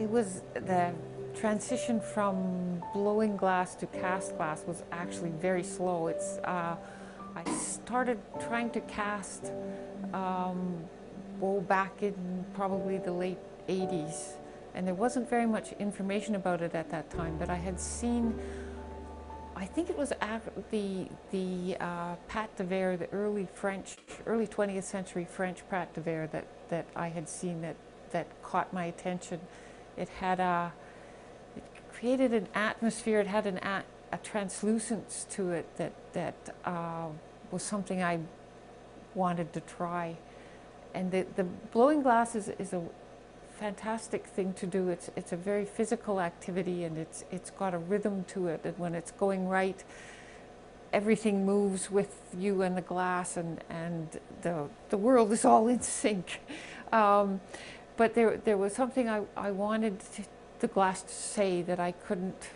It was the transition from blowing glass to cast glass was actually very slow. I started trying to cast back in probably the late 80s, and there wasn't very much information about it at that time, but I had seen, I think it was the pâte de verre, the early 20th century French pâte de verre that I had seen that caught my attention. It created an atmosphere. It had a translucence to it that was something I wanted to try. And the blowing glass is a fantastic thing to do. It's a very physical activity, and it's got a rhythm to it. And when it's going right, everything moves with you and the glass, and the world is all in sync. But there was something I wanted the glass to say that I couldn't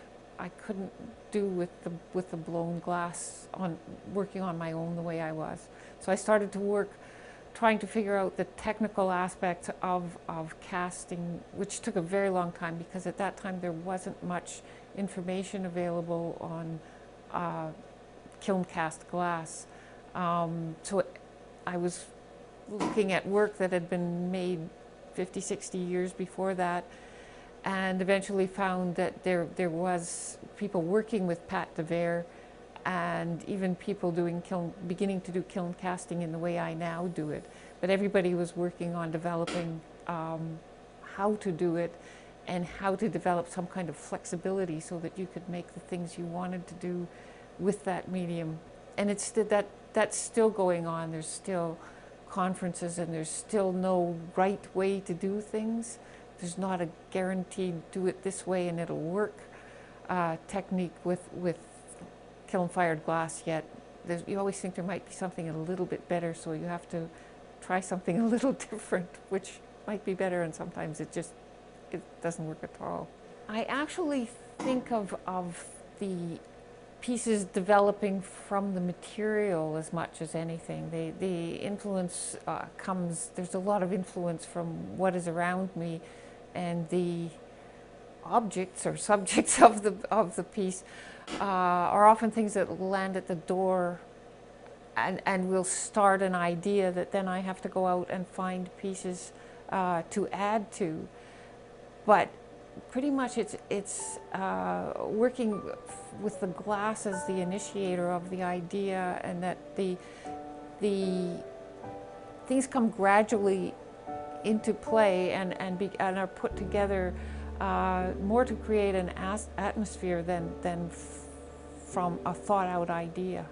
do with the blown glass working on my own the way I was. So I started to work trying to figure out the technical aspects of casting, which took a very long time, because at that time there wasn't much information available on kiln cast glass. So I was looking at work that had been made 50, 60 years before that, and eventually found that there was people working with pâte de verre, and even people beginning to do kiln casting in the way I now do it. But everybody was working on developing how to do it and how to develop some kind of flexibility so that you could make the things you wanted to do with that medium. And that's still going on. There's still conferences, and there's still no right way to do things. There's not a guaranteed do it this way and it'll work technique with kiln-fired glass yet. You always think there might be something a little bit better, so you have to try something a little different, which might be better, and sometimes it doesn't work at all. I actually think of the pieces developing from the material as much as anything. The influence there's a lot of influence from what is around me, and the objects or subjects of the piece are often things that land at the door and will start an idea that then I have to go out and find pieces to add to. But pretty much it's working with the glass as the initiator of the idea, and that the things come gradually into play and are put together more to create an atmosphere than from a thought-out idea.